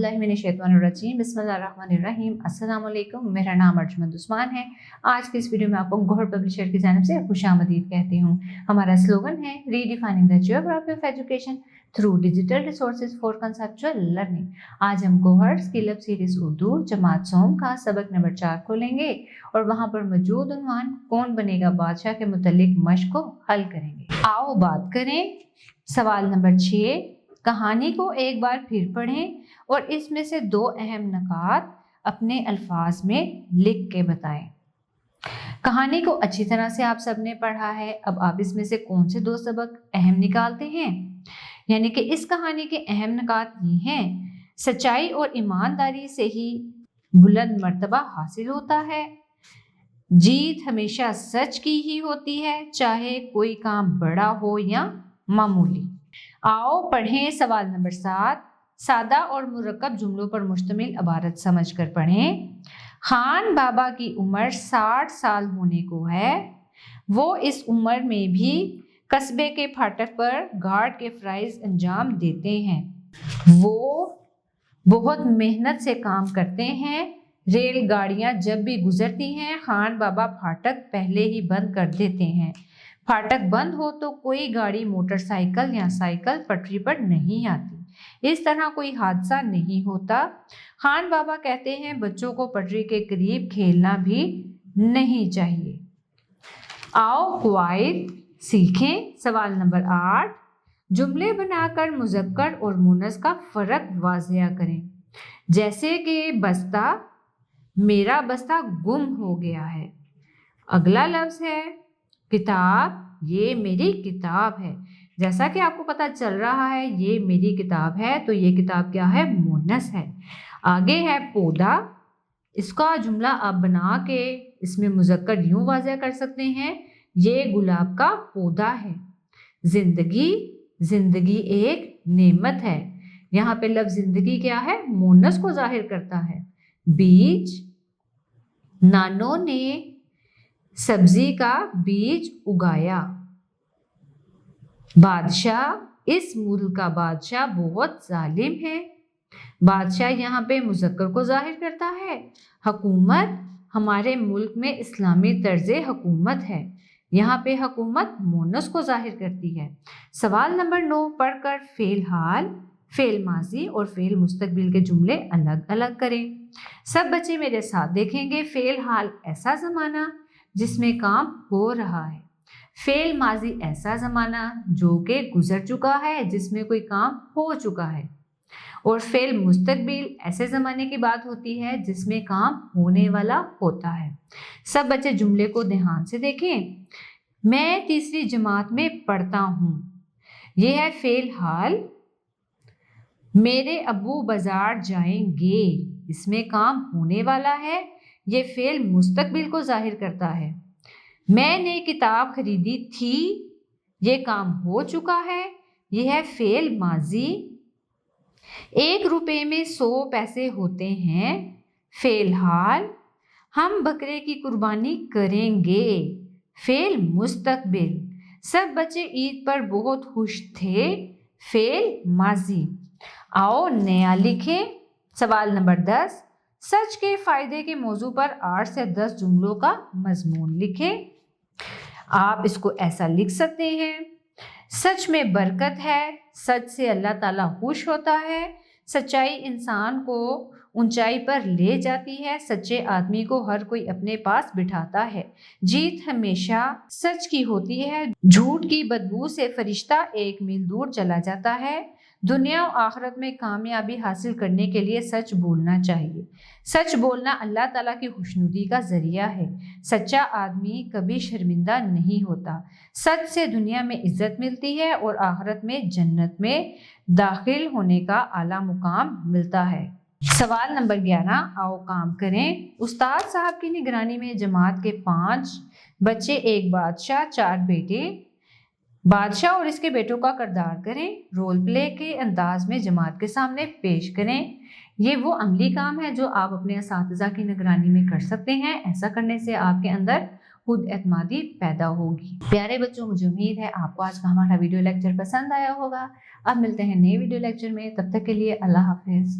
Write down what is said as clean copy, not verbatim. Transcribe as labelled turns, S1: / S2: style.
S1: औज़ुबिल्लाहिमिनश्शैतानिर्रजीम बिस्मिल्लाहिर्रहमानिर्रहीम। अस्सलाम वालेकुम। मेरा नाम अर्जुमंद उस्मान है। आज की इस वीडियो में आपको गौहर पब्लिशर की जानिब से खुशामदीद कहती हूँ। हमारा स्लोगन है redefining the geography of education through digital resources for conceptual learning. आज हम Gauhar skill up series Urdu जमात सोम का सबक नंबर 4 खोलेंगे और वहाँ पर मौजूद उन्वान कौन बनेगा बादशाह के मुतालिक मश्क को हल करेंगे। आओ बात करें सवाल नंबर 6। कहानी को एक बार फिर पढ़ें और इसमें से दो अहम नकात अपने अल्फाज में लिख के बताएं। कहानी को अच्छी तरह से आप सबने पढ़ा है। अब आप इसमें से कौन से दो सबक अहम निकालते हैं? यानी कि इस कहानी के अहम नकात ये हैं, सच्चाई और ईमानदारी से ही बुलंद मर्तबा हासिल होता है, जीत हमेशा सच की ही होती है, चाहे कोई काम बड़ा हो या मामूली। आओ पढ़ें सवाल नंबर 7। सादा और मुरक्कब जुमलों पर मुश्तमिल इबारत समझकर पढ़ें। खान बाबा की उम्र 60 साल होने को है। वो इस उम्र में भी कस्बे के फाटक पर गार्ड के फ़राइज़ अंजाम देते हैं। वो बहुत मेहनत से काम करते हैं। रेलगाड़ियां जब भी गुजरती हैं खान बाबा फाटक पहले ही बंद कर देते हैं। फाटक बंद हो तो कोई गाड़ी मोटरसाइकिल या साइकिल पटरी पर नहीं आती। इस तरह कोई हादसा नहीं होता। खान बाबा कहते हैं बच्चों को पटरी के करीब खेलना भी नहीं चाहिए। आओ कवायद सीखें। सवाल नंबर 8। जुमले बनाकर मुज़क्कर और मुन्नस का फ़र्क वाज़िया करें। जैसे कि बस्ता, मेरा बस्ता गुम हो गया है। अगला लफ्ज़ है किताब, ये मेरी किताब है। जैसा कि आपको पता चल रहा है ये मेरी किताब है, तो ये किताब क्या है? मुन्नस है। आगे है पौधा। इसका जुमला आप बना के इसमें मुज़क्कर यूँ वाज़िया कर सकते हैं, ये गुलाब का पौधा है। ज़िंदगी, ज़िंदगी एक नेमत है। यहाँ पे लफ्ज़ ज़िंदगी क्या है? मुन्नस को जाहिर करता है। बीज, नानों ने सब्जी का बीज उगाया। बादशाह, इस मुल्क का बादशाह बहुत जालिम है। बादशाह यहाँ पे मुज़क्कर को जाहिर करता है। हुकूमत, हमारे मुल्क में इस्लामी तर्ज़े हुकूमत है। यहाँ पे हुकूमत मुन्नस को जाहिर करती है। सवाल नंबर 9 पढ़कर फ़ेल हाल, फ़ेल माजी और फ़ेल मुस्तकबिल के जुमले अलग अलग करें। सब बच्चे मेरे साथ देखेंगे। फ़ेल हाल ऐसा ज़माना जिसमें काम हो रहा है। फ़ेल माजी ऐसा ज़माना जो कि गुज़र चुका है, जिसमें कोई काम हो चुका है। और फ़ेल मुस्तकबिल ऐसे ज़माने की बात होती है जिसमें काम होने वाला होता है। सब बच्चे जुमले को ध्यान से देखें। मैं तीसरी जमात में पढ़ता हूँ, ये है फ़ेल हाल। मेरे अब्बू बाज़ार जाएंगे, इसमें काम होने वाला है, ये फ़ेल मुस्तकबिल को जाहिर करता है। मैंने किताब खरीदी थी, ये काम हो चुका है, ये है फ़ेल माजी। 1 रुपये में 100 पैसे होते हैं, फ़ेल हाल। हम बकरे की कुर्बानी करेंगे, फ़ेल मुस्तकबिल। सब बच्चे ईद पर बहुत खुश थे, फ़ेल माजी। आओ नया लिखें। सवाल नंबर 10। सच के फ़ायदे के मौजू पर 8 से 10 जुमलों का मजमून लिखें। आप इसको ऐसा लिख सकते हैं, सच में बरकत है, सच से अल्लाह ताला खुश होता है, सच्चाई इंसान को ऊंचाई पर ले जाती है, सच्चे आदमी को हर कोई अपने पास बिठाता है, जीत हमेशा सच की होती है, झूठ की बदबू से फरिश्ता 1 मील दूर चला जाता है। दुनिया और आखिरत में कामयाबी हासिल करने के लिए सच बोलना चाहिए। सच बोलना अल्लाह ताला की खुशनुदी का जरिया है। सच्चा आदमी कभी शर्मिंदा नहीं होता। सच से दुनिया में इज्जत मिलती है और आखिरत में जन्नत में दाखिल होने का आला मुकाम मिलता है। सवाल नंबर 11। आओ काम करें। उस्ताद साहब की निगरानी में जमात के 5 बच्चे, एक बादशाह, 4 बेटे। बादशाह और इसके बेटों का किरदार करें। रोल प्ले के अंदाज में जमात के सामने पेश करें। ये वो अमली काम है जो आप अपने असातिज़ा की निगरानी में कर सकते हैं। ऐसा करने से आपके अंदर خود اعتمادی پیدا ہوگی۔ پیارے بچوں، مجھے امید ہے آپ کو آج کا ہمارا ویڈیو لیکچر پسند آیا ہوگا۔ اب ملتے ہیں نئے ویڈیو لیکچر میں، تب تک کے لیے اللہ حافظ۔